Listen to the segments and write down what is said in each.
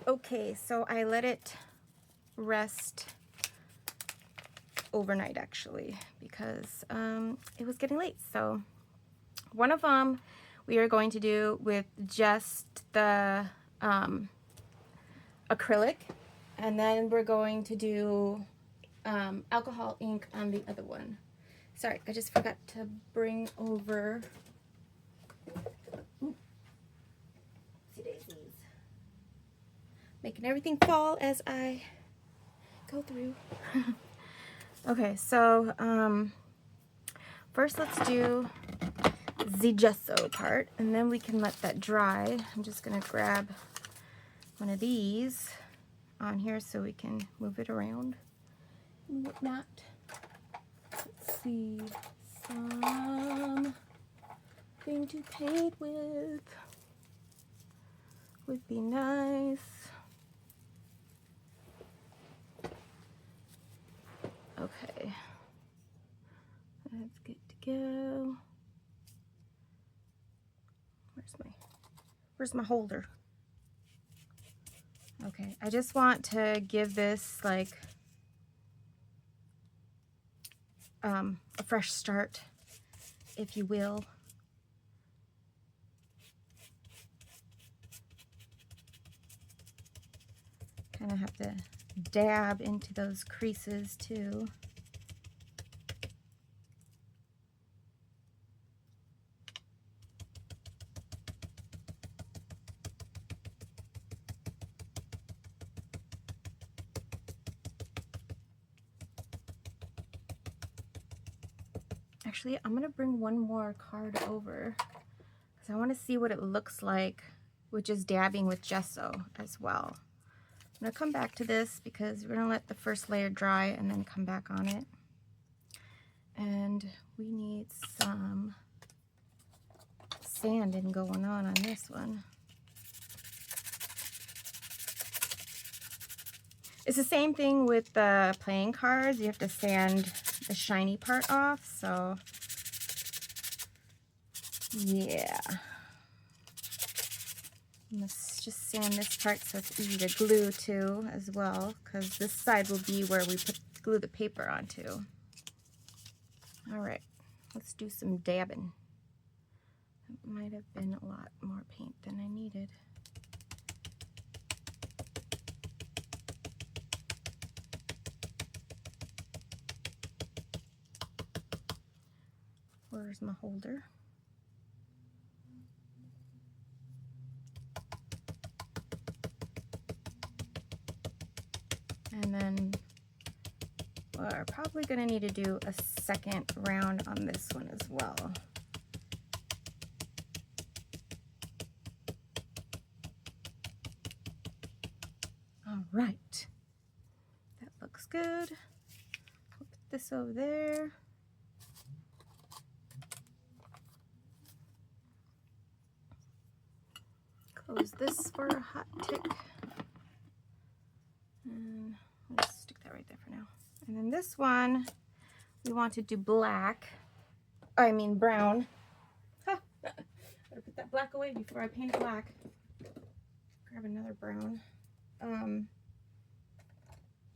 Okay, so I let it rest overnight actually because it was getting late. So one of them we are going to do with just the acrylic, and then we're going to do alcohol ink on the other one. Sorry, I just forgot to bring over daisies. Making everything fall as I go through. Okay, so first let's do the gesso part, and then we can let that dry. I'm just gonna grab one of these on here so we can move it around and whatnot. Let's see, something to paint with would be nice. Okay, that's good to go. Where's my holder? Okay, I just want to give this like a fresh start, if you will. Kind of have to dab into those creases too. Actually, I'm gonna bring one more card over because I want to see what it looks like with just dabbing with gesso as well. I'm gonna come back to this because we're gonna let the first layer dry and then come back on it. And we need some sanding going on this one. It's the same thing with the playing cards. You have to sand the shiny part off, so yeah. Let's just sand this part so it's easy to glue to as well, because this side will be where we glue the paper onto. All right, let's do some dabbing. It might have been a lot more paint than I needed. Where's my holder? And then we're probably going to need to do a second round on this one as well. All right, that looks good. I'll put this over there. Close this for a hot tick. And I'll just stick that right there for now. And then this one, we want to do black. I mean brown. Ha! Better put that black away before I paint it black. Grab another brown. And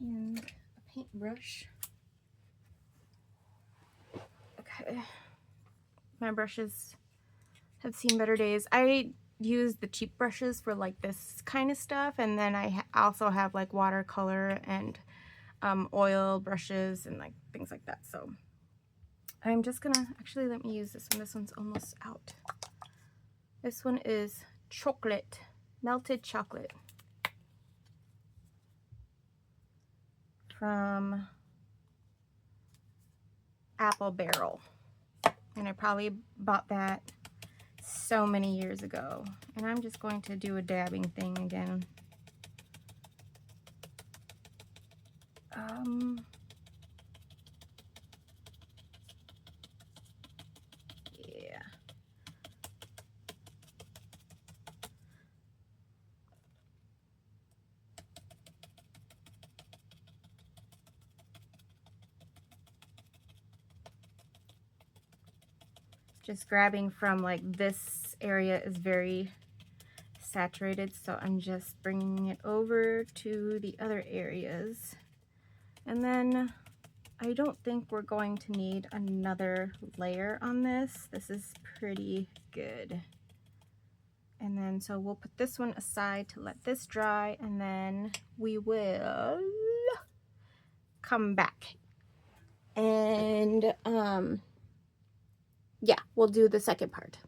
a paintbrush. Okay. My brushes have seen better days. I use the cheap brushes for like this kind of stuff, and then I also have like watercolor and oil brushes and like things like that. So I'm just gonna actually let me use this one. This one's almost out. This one is chocolate, melted chocolate from Apple Barrel, and I probably bought that so many years ago. And I'm just going to do a dabbing thing again. Yeah. Just grabbing from like this area is very saturated, so I'm just bringing it over to the other areas. And then I don't think we're going to need another layer on this. This is pretty good. And then so we'll put this one aside to let this dry, and then we will come back and yeah, we'll do the second part.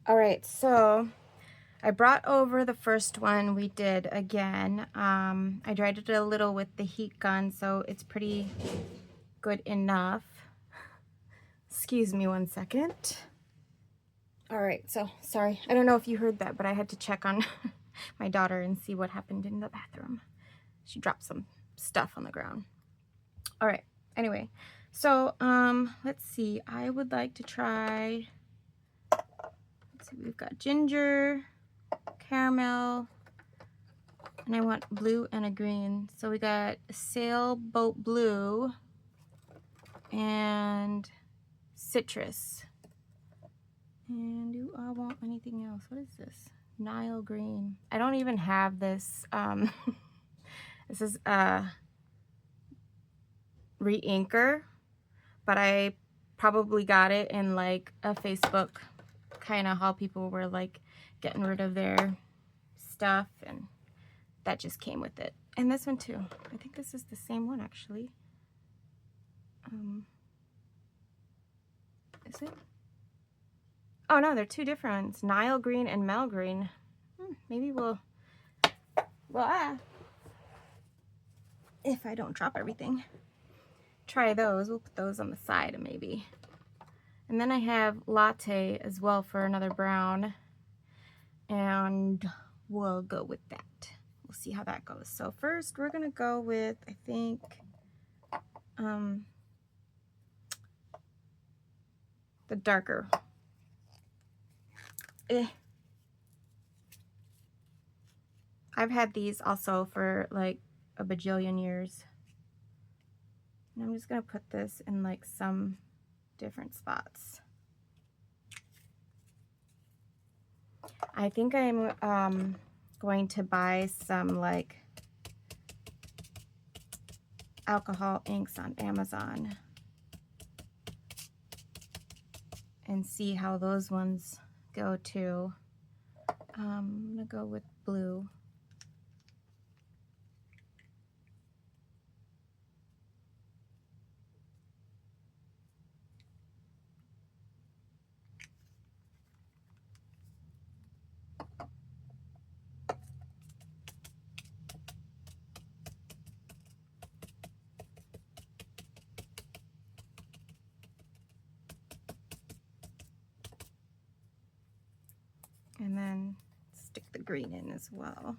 All right, so I brought over the first one we did again. I dried it a little with the heat gun, so it's pretty good enough. Excuse me one second. All right, so sorry. I don't know if you heard that, but I had to check on my daughter and see what happened in the bathroom. She dropped some stuff on the ground. All right, anyway, so let's see. I would like to try, let's see, we've got ginger, caramel, and I want blue and a green. So we got sailboat blue and citrus. And do I want anything else? What is this? Nile green. I don't even have this. This is a re-inker, but I probably got it in like a Facebook kind of how people were like getting rid of their stuff, and that just came with it. And this one too. I think this is the same one actually. Is it? Oh no, they're two different ones. Nile green and Mel green. Maybe we'll if I don't drop everything, try those. We'll put those on the side maybe. And then I have latte as well for another brown, and we'll go with that. We'll see how that goes. So first we're gonna go with, I think, the darker. I've had these also for like a bajillion years. And I'm just gonna put this in like some different spots. I think I'm going to buy some like alcohol inks on Amazon and see how those ones go too. I'm gonna go with blue. And then stick the green in as well.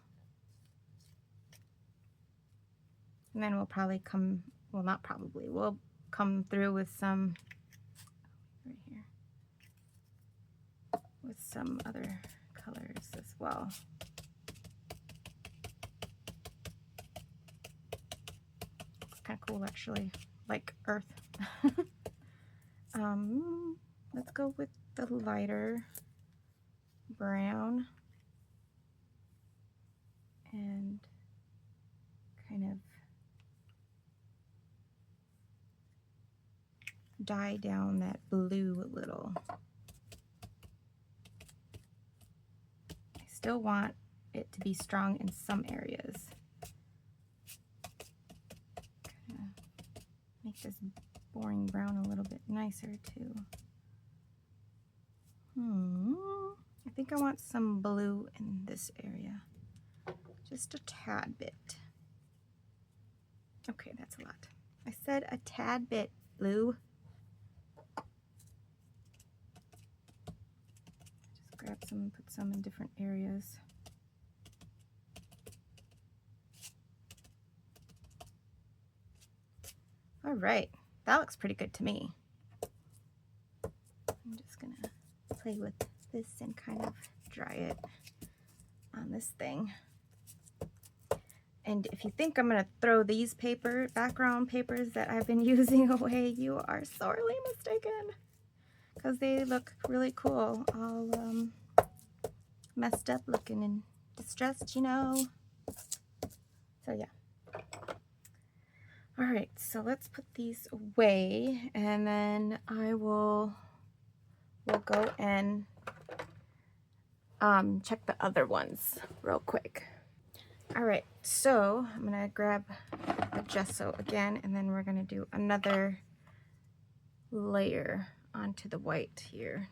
And then we'll probably come, well not probably, we'll come through with some, right here, with some other colors as well. It's kind of cool actually, like earth. Let's go with the lighter brown and kind of dye down that blue a little. I still want it to be strong in some areas. Kind of make this boring brown a little bit nicer too. I think I want some blue in this area. Just a tad bit. Okay, that's a lot. I said a tad bit blue. Just grab some and put some in different areas. All right, that looks pretty good to me. I'm just gonna play with this and kind of dry it on this thing. And if you think I'm gonna throw these background papers that I've been using away, you are sorely mistaken, because they look really cool. messed up, looking and distressed, you know. So yeah. All right, so let's put these away, and then we'll go and check the other ones real quick. All right, so I'm gonna grab the gesso again, and then we're gonna do another layer onto the white here.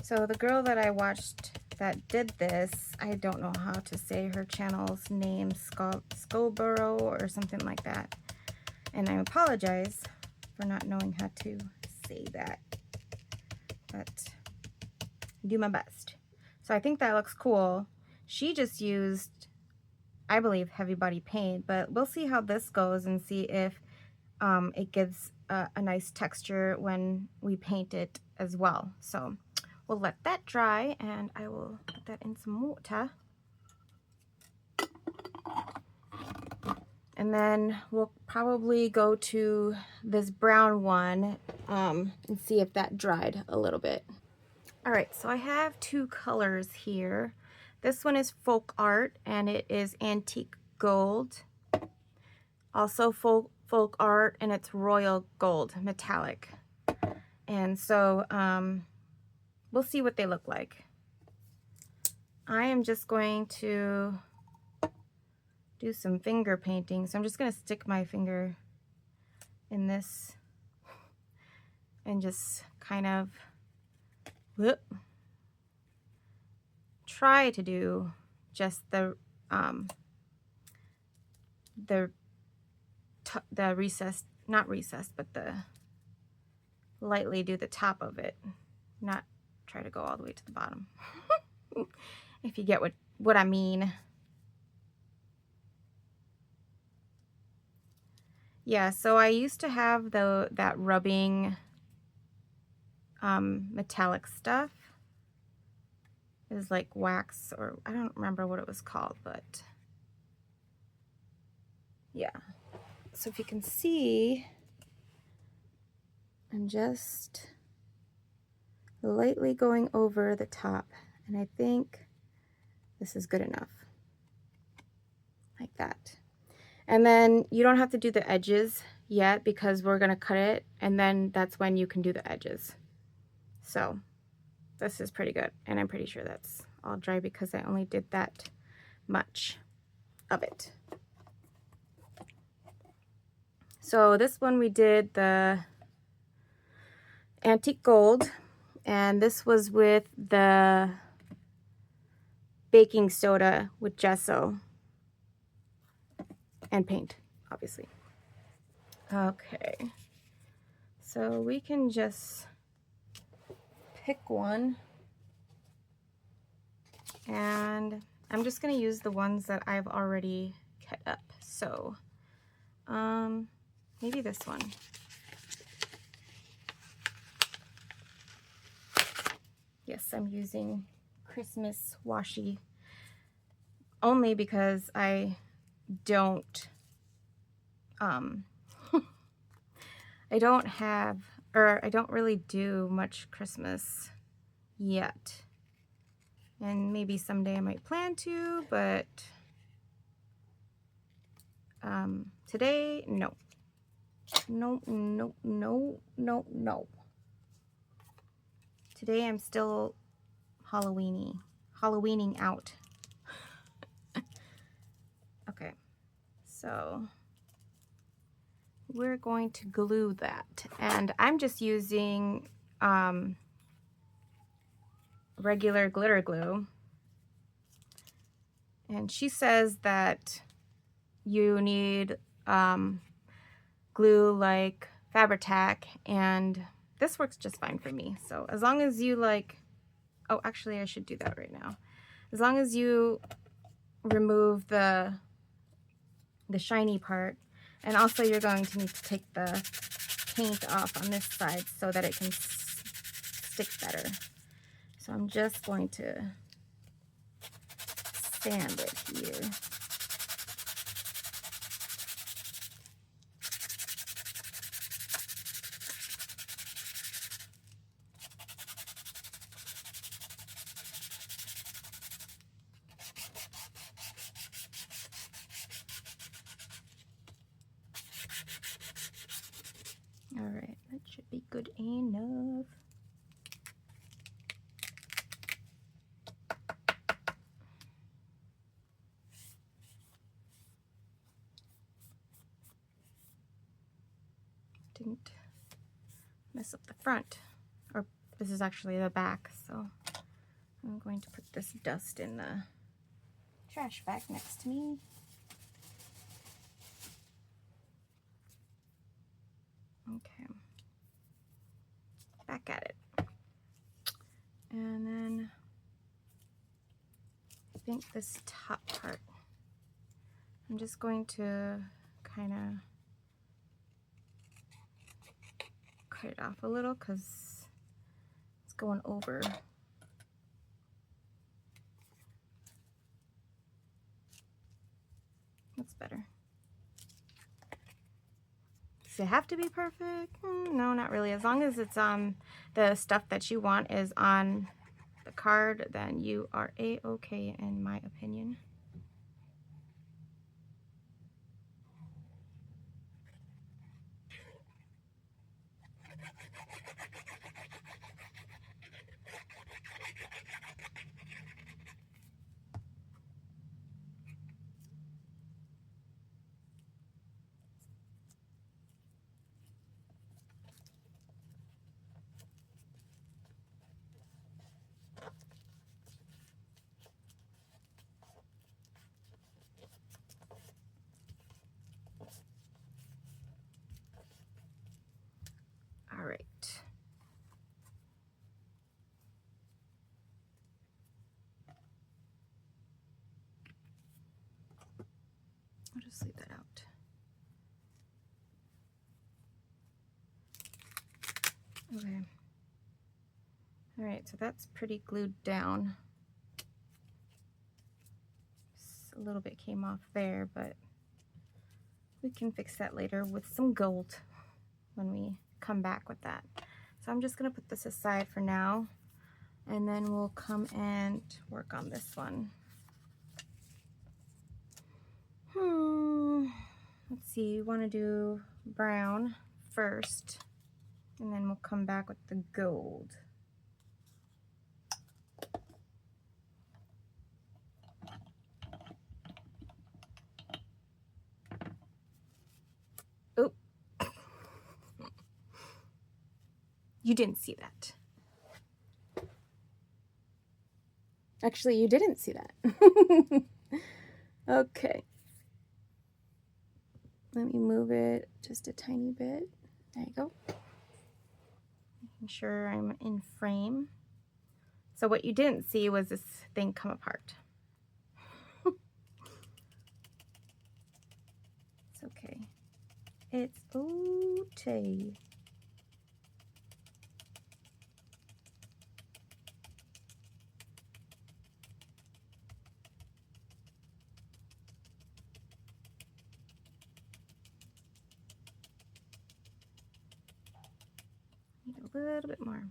So the girl that I watched that did this, I don't know how to say her channel's name, Scoborough or something like that. And I apologize for not knowing how to say that, but I do my best. So I think that looks cool. She just used, I believe, heavy body paint, but we'll see how this goes and see if it gives a nice texture when we paint it as well. So we'll let that dry, and I will put that in some water. And then we'll probably go to this brown one and see if that dried a little bit. All right, so I have two colors here. This one is Folk Art, and it is Antique Gold. Also folk Art, and it's Royal Gold, metallic. And so we'll see what they look like. I am just going to do some finger painting. So I'm just going to stick my finger in this and just kind of try to do just the recessed, not recessed, but the lightly do the top of it, not try to go all the way to the bottom. If you get what I mean. Yeah, so I used to have that rubbing metallic stuff. It was like wax, or I don't remember what it was called, but yeah. So if you can see, I'm just lightly going over the top, and I think this is good enough, like that. And then you don't have to do the edges yet because we're gonna cut it, and then that's when you can do the edges. So this is pretty good, and I'm pretty sure that's all dry because I only did that much of it. So this one we did the Antique Gold, and this was with the baking soda with gesso and paint, obviously. Okay, so we can just pick one, and I'm just going to use the ones that I've already cut up. So maybe this one. Yes, I'm using Christmas washi only because I don't I don't have, or I don't really do much Christmas yet, and maybe someday I might plan to, but today, no. Today I'm still Halloweening out. Okay, so we're going to glue that, and I'm just using regular glitter glue, and she says that you need glue like Fabri-Tac, and this works just fine for me. So as long as you like, oh, actually I should do that right now. As long as you remove the shiny part, and also you're going to need to take the paint off on this side so that it can stick better. So I'm just going to sand it here. All right, that should be good enough. Didn't mess up the front, or this is actually the back, so I'm going to put this dust in the trash bag next to me. Okay, back at it. And then I think this top part, I'm just going to kind of cut it off a little because it's going over. That's better. Does it have to be perfect? No, not really. As long as it's the stuff that you want is on the card, then you are a-okay in my opinion. All right. I'll just leave that out. Okay. All right, so that's pretty glued down. Just a little bit came off there, but we can fix that later with some gold when we come back with that. So I'm just gonna put this aside for now, and then we'll come and work on this one. Let's see, we wanna do brown first, and then we'll come back with the gold. Oh, you didn't see that. Actually, you didn't see that. Okay. Let me move it just a tiny bit. There you go. Making sure I'm in frame. So what you didn't see was this thing come apart. It's okay. It's okay. Need a little bit more.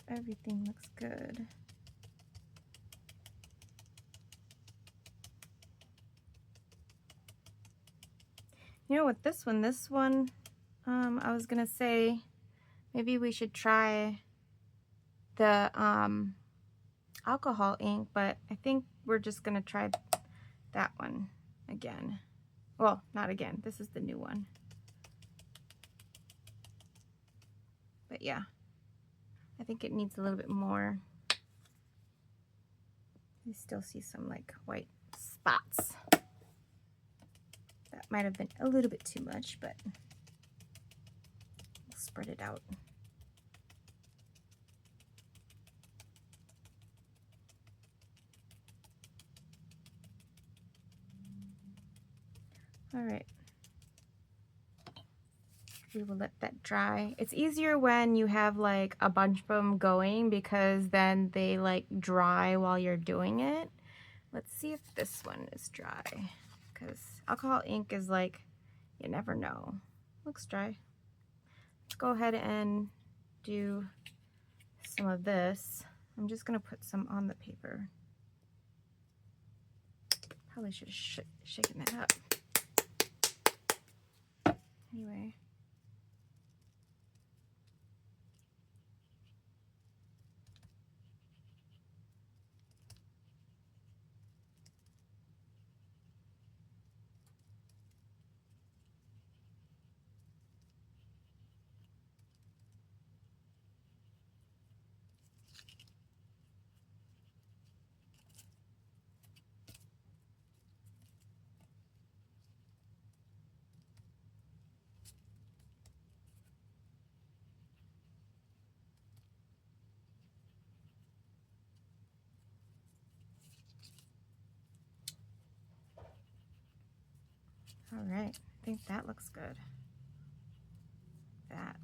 Everything looks good. You know what, this one, I was gonna say maybe we should try the alcohol ink, but I think we're just gonna try that one again. Well, not again, this is the new one. But yeah, I think it needs a little bit more. You still see some like white spots. That might have been a little bit too much, but we'll spread it out. All right. We will let that dry. It's easier when you have like a bunch of them going because then they like dry while you're doing it. Let's see if this one is dry, because alcohol ink is like, you never know. Looks dry. Let's go ahead and do some of this. I'm just gonna put some on the paper. Probably should have shaken that up. Anyway. All right, I think that looks good. That,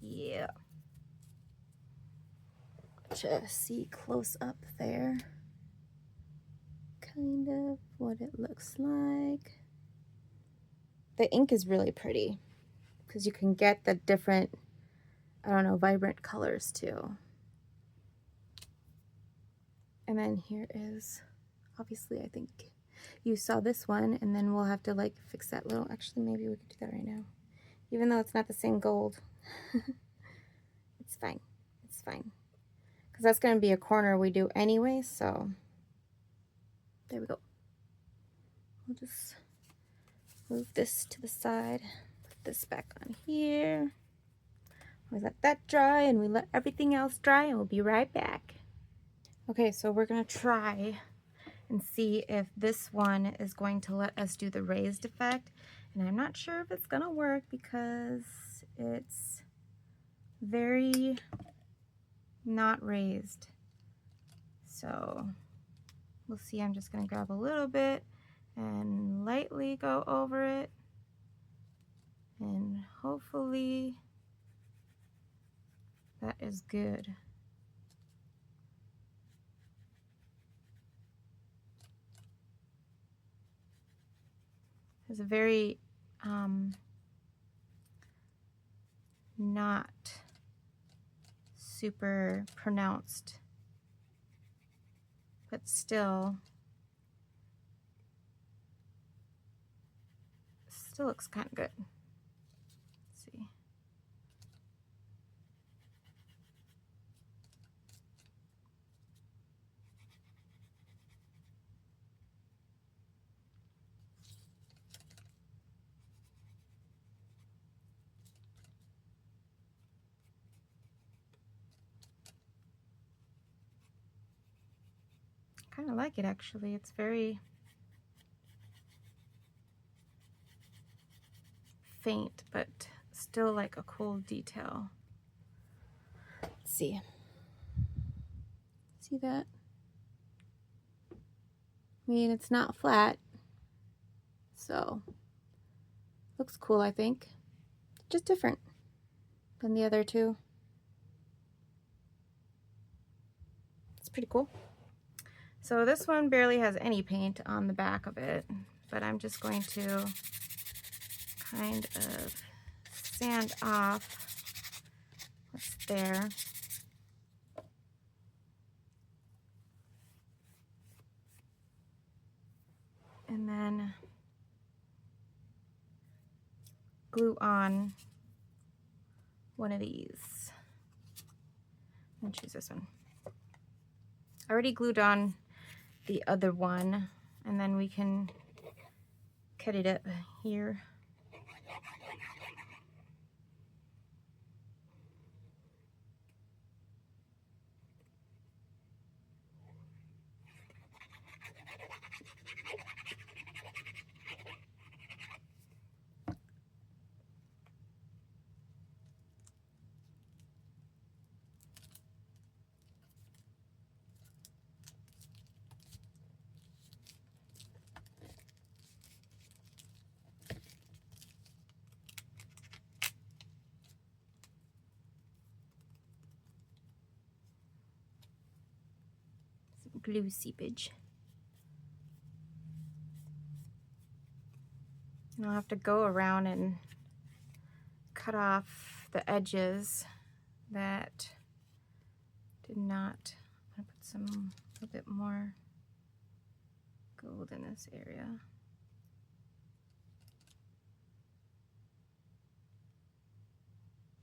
yeah. Just see close up there, kind of what it looks like. The ink is really pretty because you can get the different, I don't know, vibrant colors too. And then here is, obviously, I think you saw this one, and then we'll have to like fix that little, actually maybe we could do that right now. Even though it's not the same gold. It's fine, it's fine. Because that's going to be a corner we do anyway, so there we go. We'll just move this to the side, put this back on here. We let that dry, and we let everything else dry, and we'll be right back. Okay, so we're going to try and see if this one is going to let us do the raised effect. And I'm not sure if it's going to work because it's very not raised. So we'll see. I'm just going to grab a little bit and lightly go over it. And hopefully that is good. It's a very not super pronounced, but still looks kind of good. Let's see. Kind of like it actually. It's very faint, but still like a cool detail. Let's see. See that? I mean, it's not flat, so looks cool, I think. Just different than the other two. It's pretty cool. So this one barely has any paint on the back of it, but I'm just going to kind of sand off what's there. And then glue on one of these. I'm gonna choose this one. I already glued on the other one, and then we can cut it up here. glue seepage. And I'll have to go around and cut off the edges that did not. I'm gonna put a bit more gold in this area.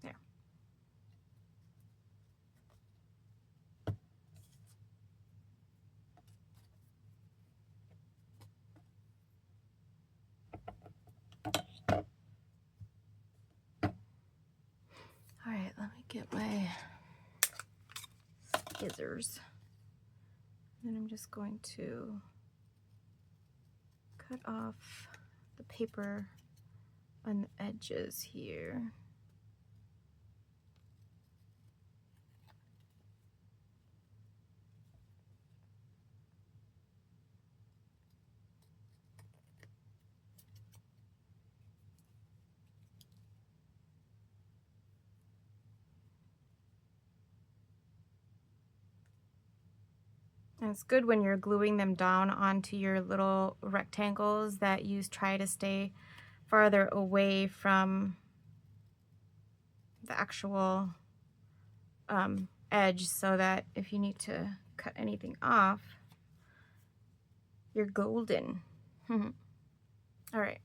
There. All right, let me get my scissors. Then I'm just going to cut off the paper on the edges here. And it's good when you're gluing them down onto your little rectangles that you try to stay farther away from the actual edge, so that if you need to cut anything off, you're golden. All right.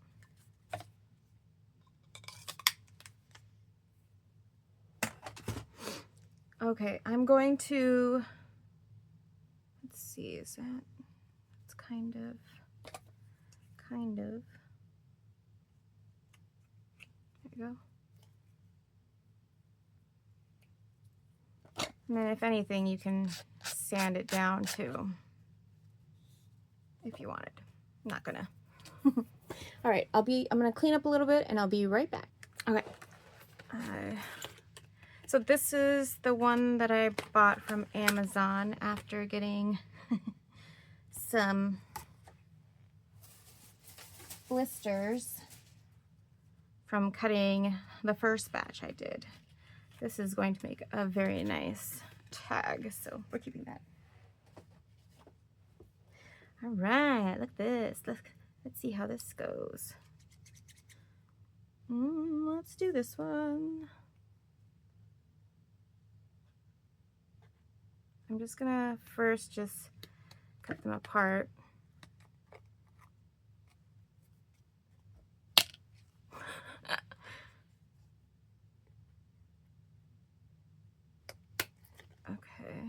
Okay, I'm going to, let's see, is that, it's kind of, there you go. And then if anything, you can sand it down too, if you wanted. I'm not gonna. All right, I'm gonna clean up a little bit and I'll be right back. Okay. So this is the one that I bought from Amazon after getting some blisters from cutting the first batch I did. This is going to make a very nice tag, so we're keeping that. All right, look at this. Let's see how this goes. Let's do this one. I'm just gonna first just cut them apart. Okay.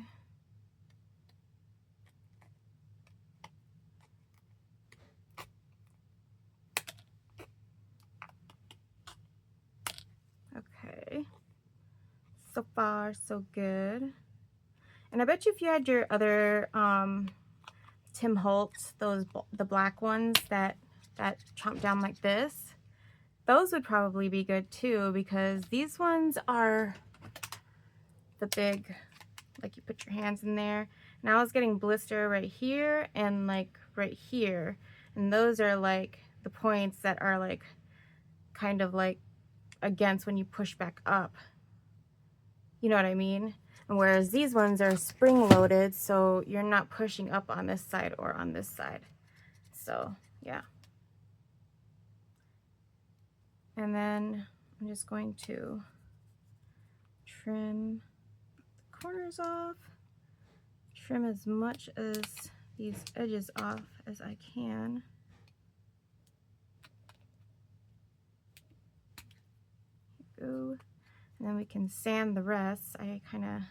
Okay. So far, so good. And I bet you if you had your other Tim Holtz, the black ones that chomp down like this, those would probably be good too, because these ones are the big, like you put your hands in there. And I was getting blister right here and like right here, and those are like the points that are like kind of like against when you push back up. You know what I mean? And whereas these ones are spring loaded, so you're not pushing up on this side or on this side. So yeah. And then I'm just going to trim the corners off, trim as much as these edges off as I can. Go. And then we can sand the rest. I kind of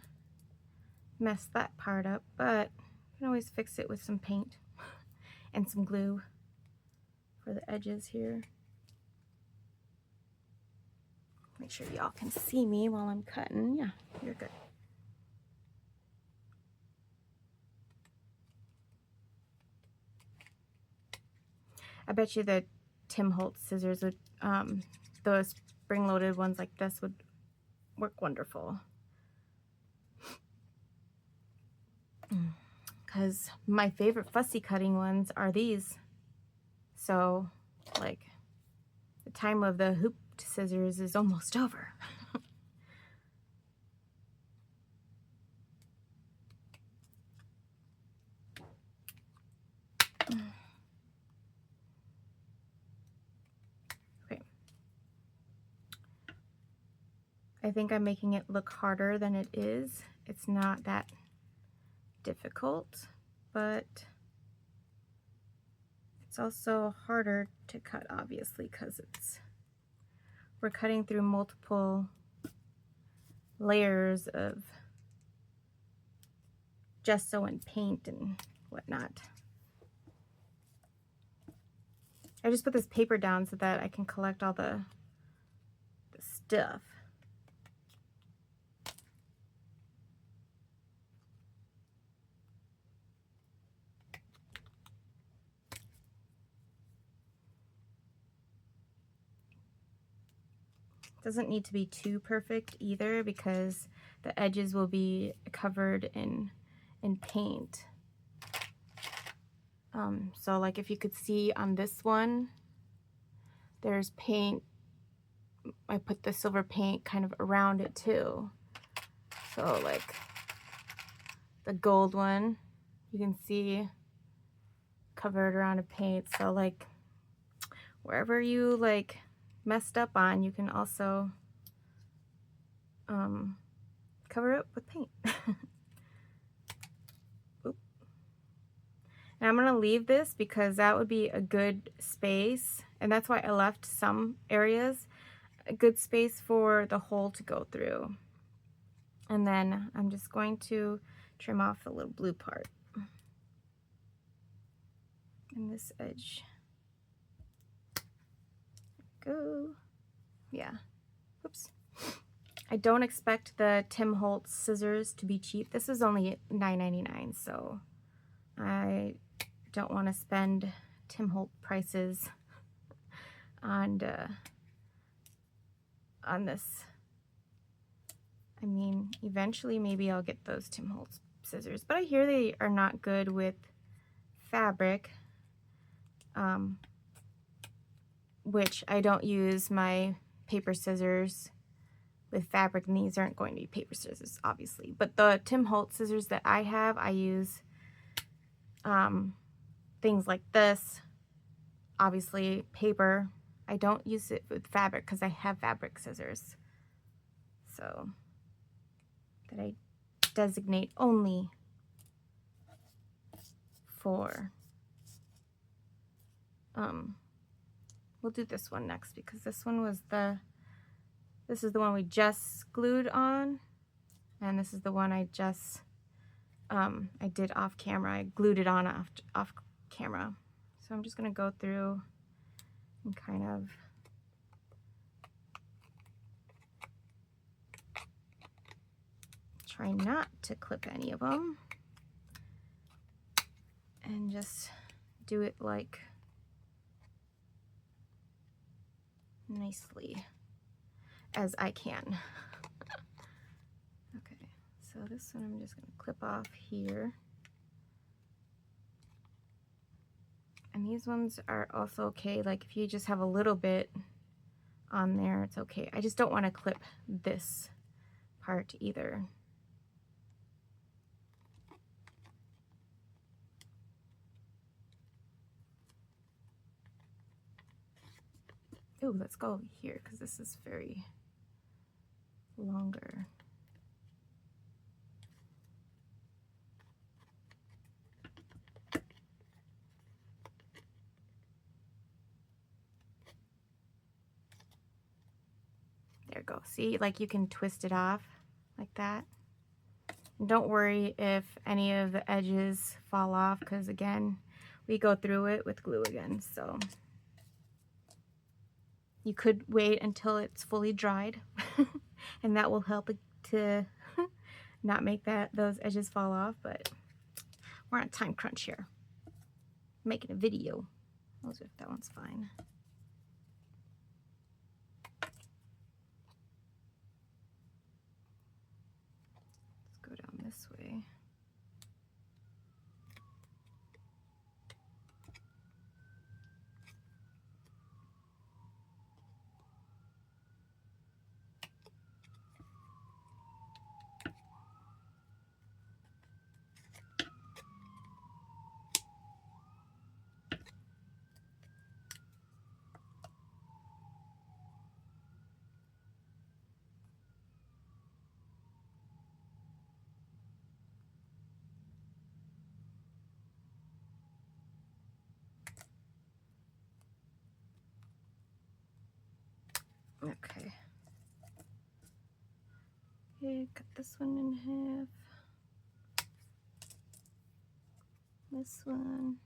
messed that part up, but you can always fix it with some paint and some glue for the edges here. Make sure y'all can see me while I'm cutting. Yeah, you're good. I bet you the Tim Holtz scissors would, those spring-loaded ones like this would work wonderful. Because my favorite fussy cutting ones are these. So, like, the time of the hooped scissors is almost over. I think I'm making it look harder than it is. It's not that difficult, but it's also harder to cut, obviously, because we're cutting through multiple layers of gesso and paint and whatnot. I just put this paper down so that I can collect all the stuff. Doesn't need to be too perfect either because the edges will be covered in paint. So like if you could see on this one, there's paint. I put the silver paint kind of around it too. So like the gold one, you can see covered around a paint. So like wherever you like messed up on, you can also cover it with paint. And I'm going to leave this because that would be a good space, and that's why I left some areas, a good space for the hole to go through. And then I'm just going to trim off the little blue part in this edge. Go. Yeah. Oops. I don't expect the Tim Holtz scissors to be cheap. This is only $9.99, so I don't want to spend Tim Holtz prices on this. I mean, eventually maybe I'll get those Tim Holtz scissors, but I hear they are not good with fabric, which I don't use my paper scissors with fabric, and these aren't going to be paper scissors, obviously. But the Tim Holtz scissors that I have, I use things like this, obviously paper. I don't use it with fabric because I have fabric scissors. So that I designate only for, we'll do this one next because this one was this is the one we just glued on, and this is the one I just, I did off camera. I glued it on off camera. So I'm just gonna go through and kind of try not to clip any of them and just do it like nicely as I can. Okay, so this one I'm just going to clip off here. And these ones are also okay, like if you just have a little bit on there, it's okay. I just don't want to clip this part either. Ooh, let's go here because this is very longer. There we go. See, like you can twist it off like that. And don't worry if any of the edges fall off because again, we go through it with glue again. So you could wait until it's fully dried and that will help to not make those edges fall off, but we're on a time crunch here. I'm making a video. I'll see if that one's fine. Let's go down this way. Okay. Okay, cut this one in half. This one.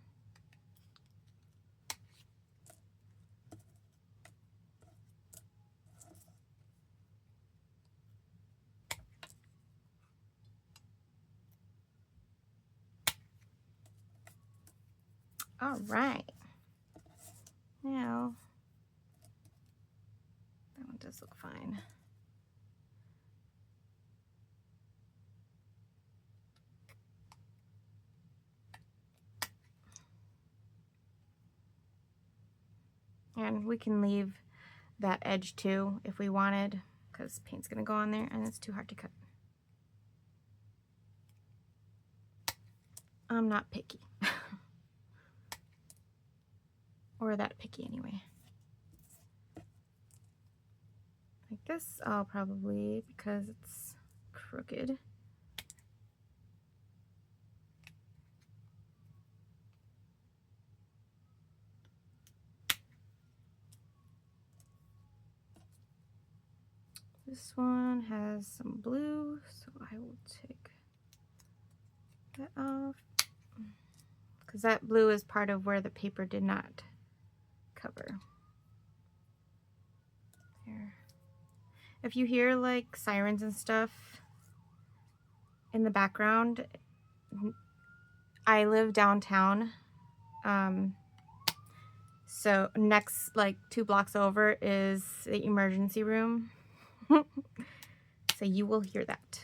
All right. Now, that one does look fine. And we can leave that edge too if we wanted, because paint's gonna go on there and it's too hard to cut. I'm not picky. Or that picky anyway. Like this, I'll probably, because it's crooked. This one has some blue, so I will take that off. Because that blue is part of where the paper did not cover. Here. If you hear like sirens and stuff in the background, I live downtown. So next, like 2 blocks over, is the emergency room. So you will hear that.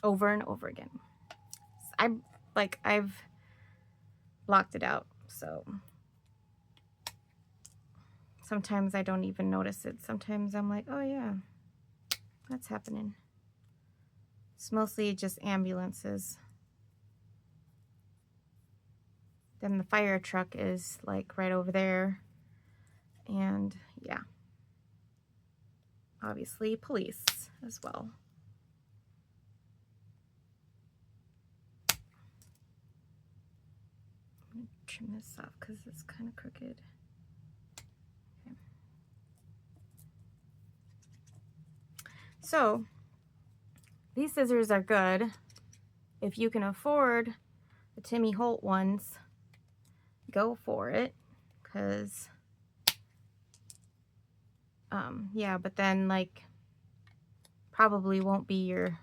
Over and over again. I've blocked it out, so sometimes I don't even notice it. Sometimes I'm like, oh yeah, that's happening. It's mostly just ambulances. Then the fire truck is like right over there. And yeah, obviously police as well. I'm gonna trim this off because it's kind of crooked. Okay. So these scissors are good if you can afford the Timmy Holt ones. Go for it, because yeah, but then like probably won't be your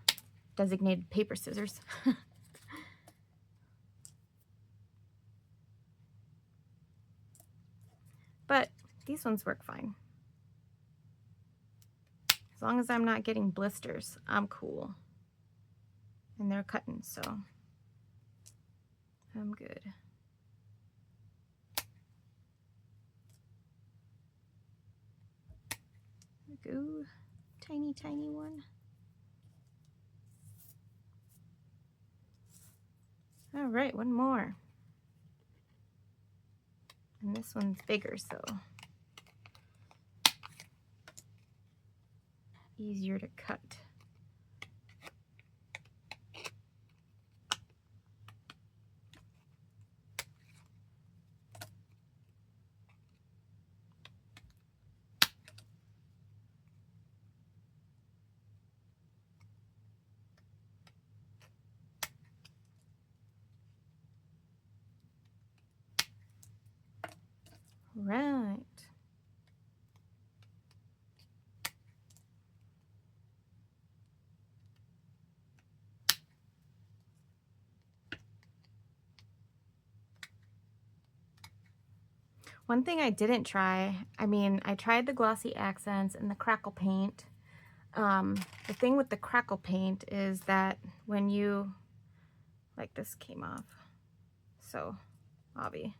designated paper scissors. But these ones work fine. As long as I'm not getting blisters, I'm cool. And they're cutting, so I'm good. There we go. Tiny, tiny one. All right, one more. And this one's bigger, so easier to cut. Right. One thing I didn't try, I mean, I tried the glossy accents and the crackle paint. The thing with the crackle paint is that when you, like this came off, so obvi.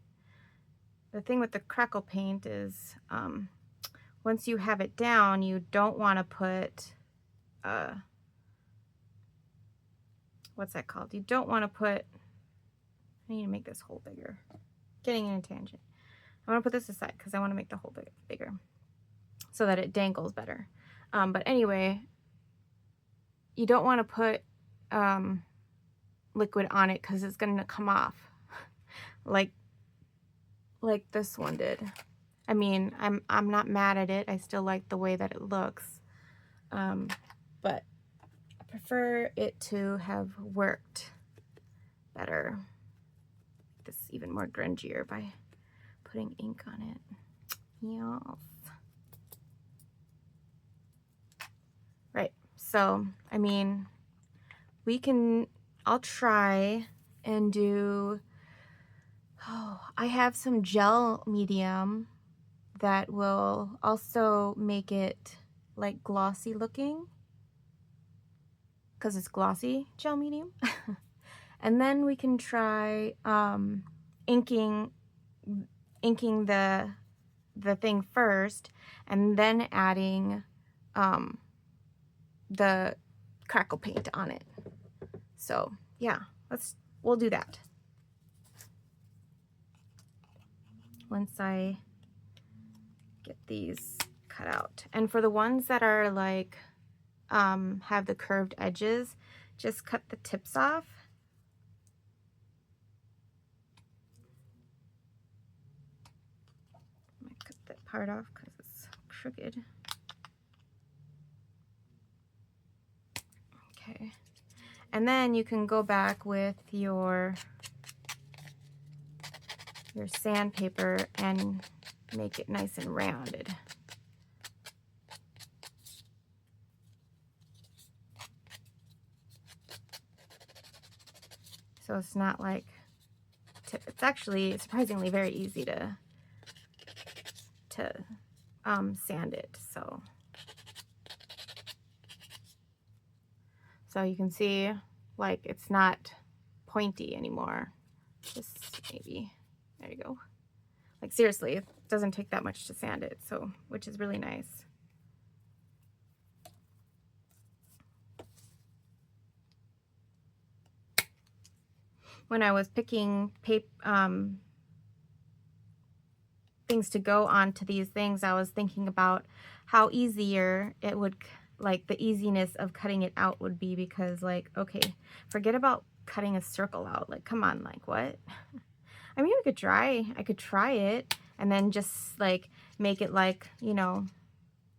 The thing with the crackle paint is once you have it down, you don't want to put, what's that called? You don't want to put, I need to make this hole bigger. Getting in a tangent. I want to put this aside because I want to make the hole bigger so that it dangles better. But anyway, you don't want to put liquid on it because it's going to come off like this one did. I mean, I'm not mad at it. I still like the way that it looks. But I prefer it to have worked better. This even more grungier by putting ink on it. Yes. Right. So, I mean, I'll try and do, I have some gel medium that will also make it like glossy looking because it's glossy gel medium. And then we can try inking the thing first and then adding the crackle paint on it. So yeah, we'll do that once I get these cut out. And for the ones that are like have the curved edges, just cut the tips off. I'm gonna cut that part off because it's crooked. Okay, and then you can go back with your sandpaper and make it nice and rounded. So it's not like tip. It's actually surprisingly very easy to sand it. So you can see like it's not pointy anymore. Just maybe, there you go. Like seriously, it doesn't take that much to sand it, so which is really nice. When I was picking things to go onto these things, I was thinking about how easier it would, like the easiness of cutting it out would be, because like, okay, forget about cutting a circle out. Like, come on, like what? I mean, I could try it and then just like make it like, you know,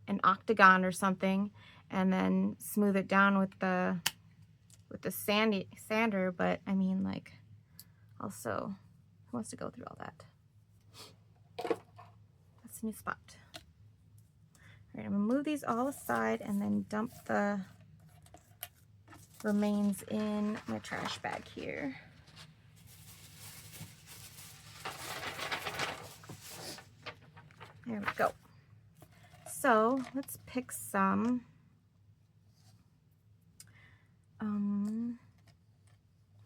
an octagon or something, and then smooth it down with the sander. But I mean, like, also, who wants to go through all that? That's a new spot. All right, I'm gonna move these all aside and then dump the remains in my trash bag here. There we go. So let's pick some.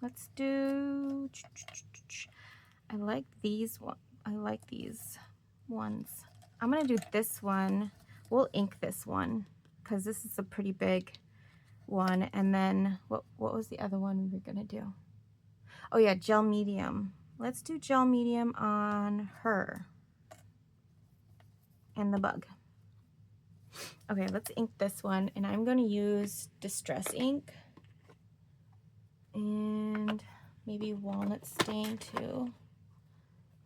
Let's do. I like these ones. I'm gonna do this one. We'll ink this one because this is a pretty big one. And then what was the other one we were gonna do? Oh yeah, gel medium. Let's do gel medium on her and the bug. Okay, let's ink this one, and I'm gonna use Distress ink and maybe walnut stain too.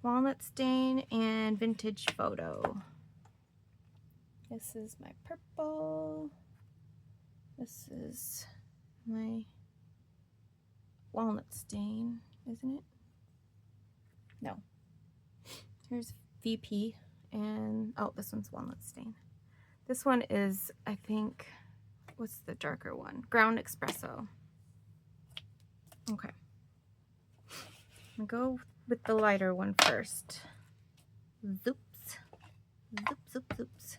Walnut stain and vintage photo. This is my purple. This is my walnut stain, isn't it? No. Here's VP, and oh, this one's walnut stain. This one is, I think, what's the darker one? Ground espresso. Okay. I'm gonna go with the lighter one first. Zoops. Zoop, zoop, zoops.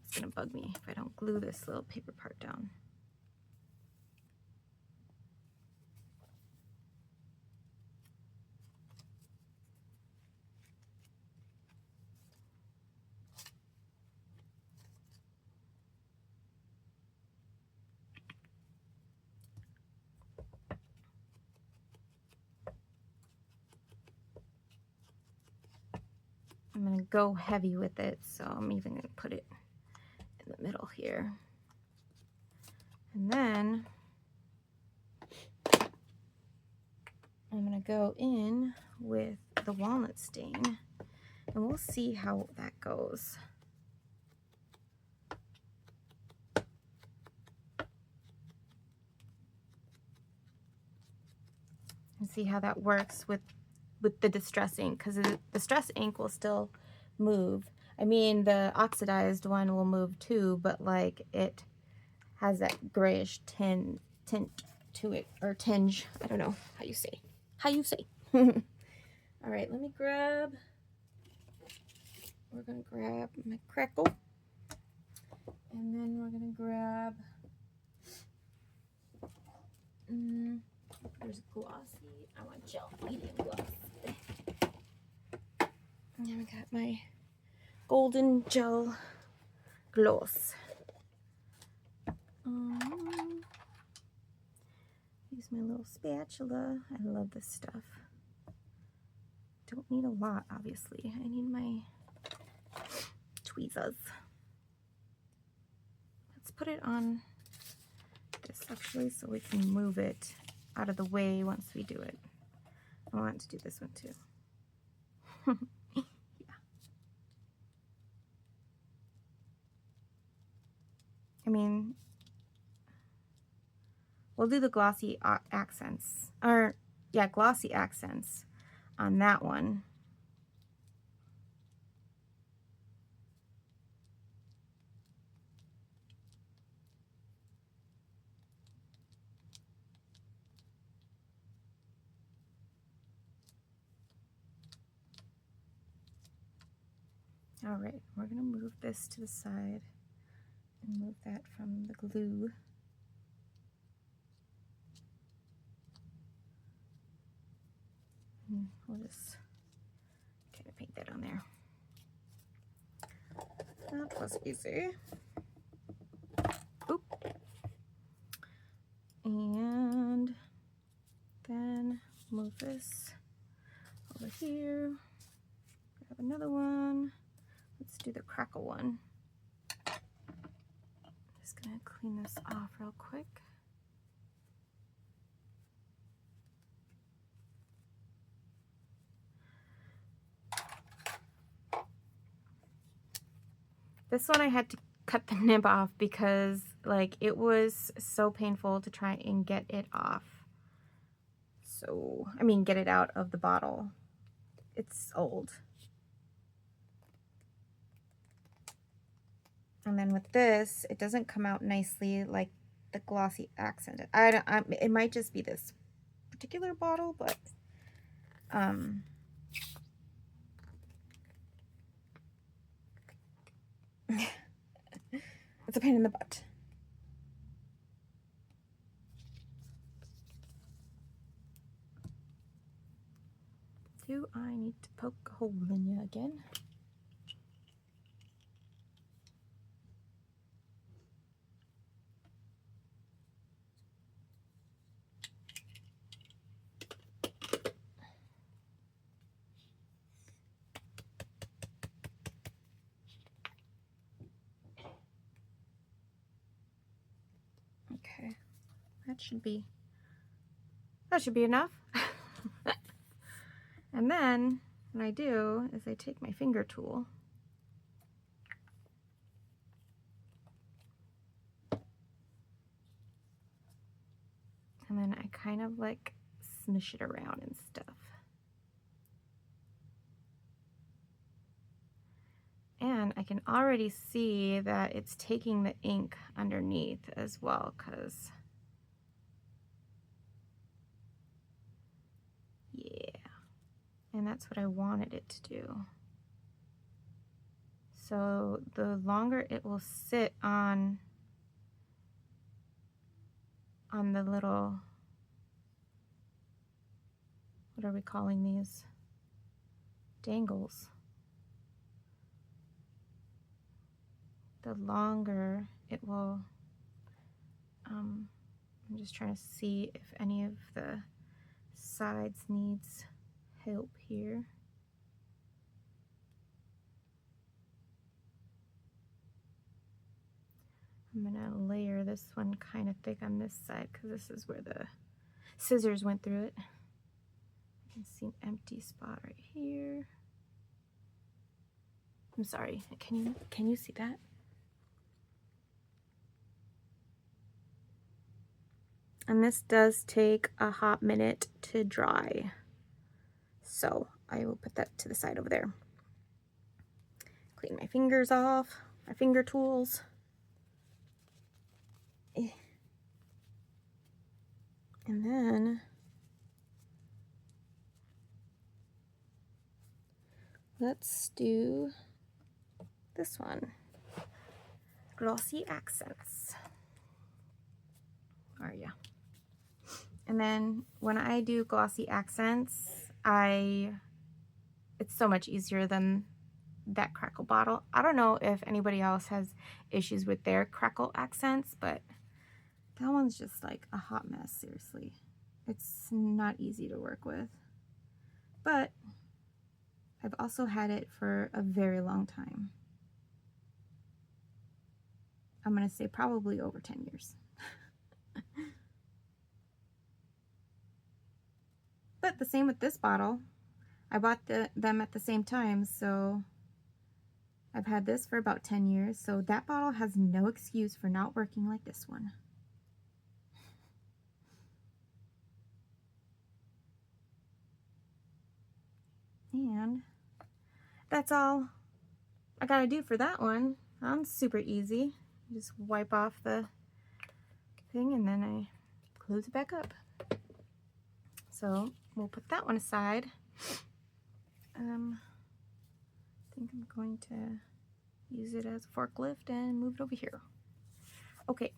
It's gonna bug me if I don't glue this little paper part down. I'm gonna go heavy with it, so I'm even gonna put it in the middle here. And then I'm gonna go in with the walnut stain and we'll see how that goes. And see how that works with the distress ink, because the distress ink will still move. I mean, the oxidized one will move too, but like it has that grayish tint to it, or tinge. I don't know how you say. How you say. All right, let me grab. We're gonna grab my crackle, and then we're gonna grab. There's glossy. I want gel medium gloss. And then we got my golden gel gloss. Use my little spatula. I love this stuff. Don't need a lot, obviously. I need my tweezers. Let's put it on this actually so we can move it out of the way once we do it. I want to do this one too. Yeah. I mean, we'll do the glossy accents, or yeah, glossy accents on that one. All right, we're gonna move this to the side and move that from the glue. And we'll just kind of paint that on there. That was easy. Oop. And then move this over here. Grab another one. Let's do the crackle one. Just gonna clean this off real quick. This one I had to cut the nib off because like it was so painful to try and get it off. So, I mean, get it out of the bottle. It's old. And then with this, it doesn't come out nicely like the glossy accent. It might just be this particular bottle, but it's a pain in the butt. Do I need to poke a hole in you again? Okay, that should be enough. And then what I do is I take my finger tool and then I kind of like smush it around and stuff. And I can already see that it's taking the ink underneath as well, because yeah, and that's what I wanted it to do. So the longer it will sit on the little, what are we calling these? Dangles. The longer it will, I'm just trying to see if any of the sides needs help here. I'm gonna layer this one kind of thick on this side because this is where the scissors went through it. can see an empty spot right here. I'm sorry, can you see that? And this does take a hot minute to dry. So I will put that to the side over there. Clean my fingers off, my finger tools. And then let's do this one. Glossy accents. Are ya? And then when I do glossy accents, it's so much easier than that crackle bottle. I don't know if anybody else has issues with their crackle accents, but that one's just like a hot mess, seriously. It's not easy to work with. But I've also had it for a very long time. I'm going to say probably over 10 years. But the same with this bottle. I bought them at the same time, so I've had this for about 10 years, so that bottle has no excuse for not working like this one. And that's all I gotta do for that one. That's super easy. Just wipe off the thing and then I close it back up. So we'll put that one aside. I think I'm going to use it as a forklift and move it over here. Okay,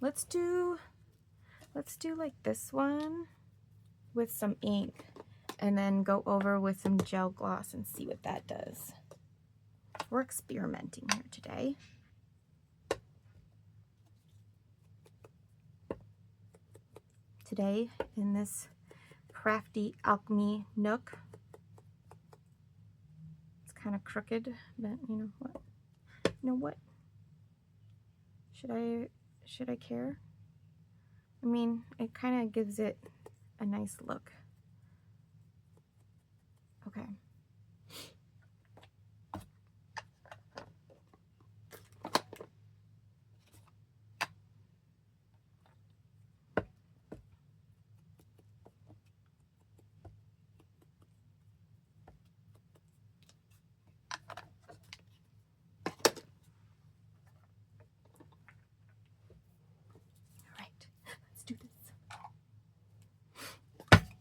let's do like this one with some ink and then go over with some gel gloss and see what that does. We're experimenting here today. Today in this crafty alchemy nook. It's kind of crooked, but you know what? You know what? Should I care? I mean, it kind of gives it a nice look. Okay.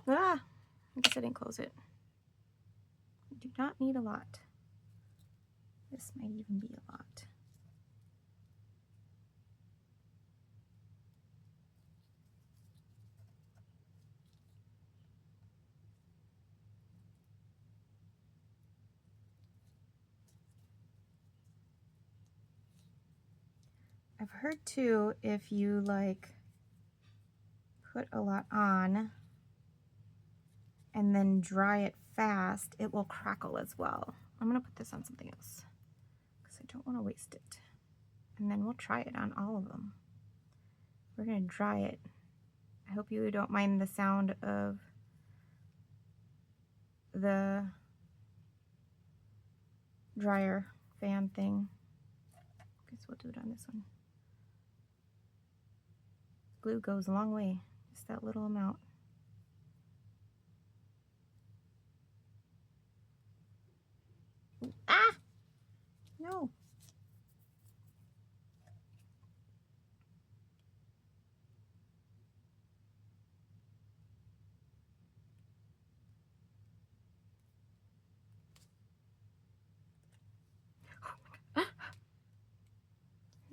Ah, I guess I didn't close it. You do not need a lot. This might even be a lot. I've heard too, if you like put a lot on and then dry it fast, it will crackle as well. I'm gonna put this on something else because I don't want to waste it. And then we'll try it on all of them. We're gonna dry it. I hope you don't mind the sound of the dryer fan thing. Guess we'll do it on this one. Glue goes a long way, just that little amount. Ah! No.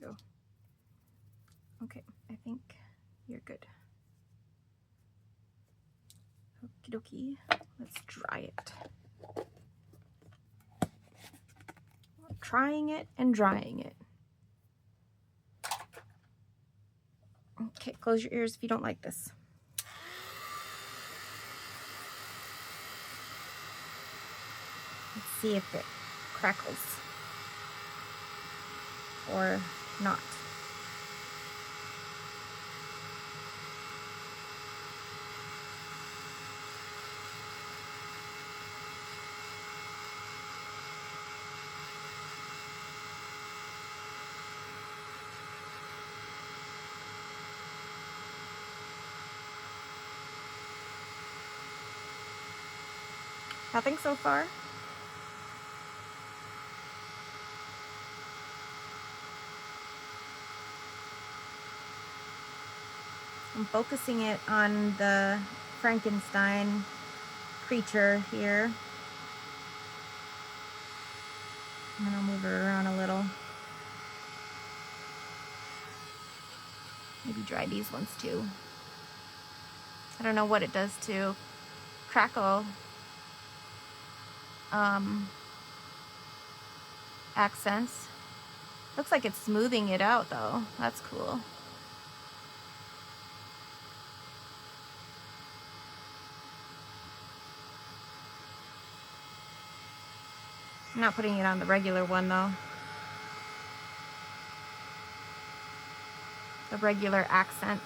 Go. Okay, I think you're good. Okie dokie, let's dry it. Trying it and drying it. Okay, close your ears if you don't like this. Let's see if it crackles or not. Nothing so far? I'm focusing it on the Frankenstein creature here. And then I'll move her around a little. Maybe dry these ones too. I don't know what it does to crackle accents. Looks like it's smoothing it out though. That's cool. I'm not putting it on the regular one though. The regular accent.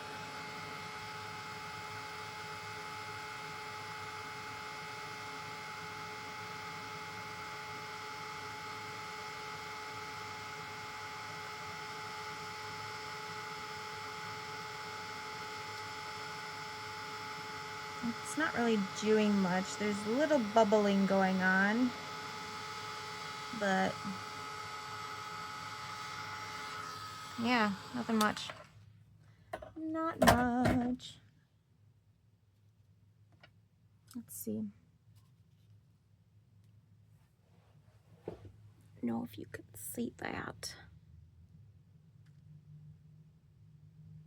It's not really doing much. There's a little bubbling going on, but yeah, nothing much. Not much. Let's see. Know if you could see that.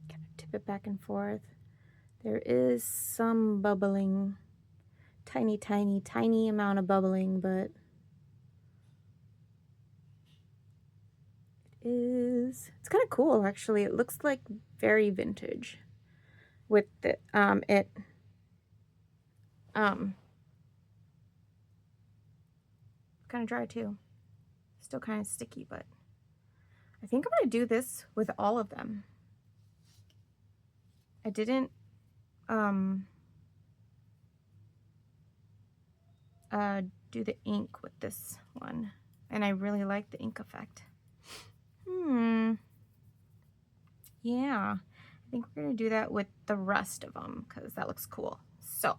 Kind of tip it back and forth. There is some bubbling, tiny, tiny, tiny amount of bubbling, but it's kind of cool actually. It looks like very vintage with the kind of dry too. Still kind of sticky, but I think I'm gonna do this with all of them. I didn't do the ink with this one, and I really like the ink effect. Yeah, I think we're gonna do that with the rest of them because that looks cool. So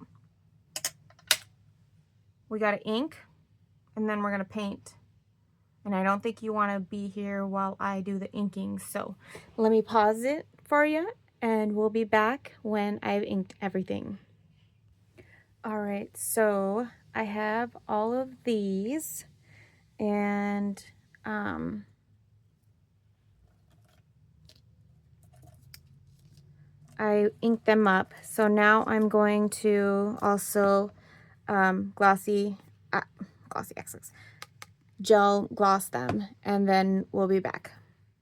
we got to ink, and then we're gonna paint. And I don't think you want to be here while I do the inking, so let me pause it for you, and we'll be back when I've inked everything. All right, so I have all of these, and I inked them up. So now I'm going to also glossy X gel gloss them, and then we'll be back.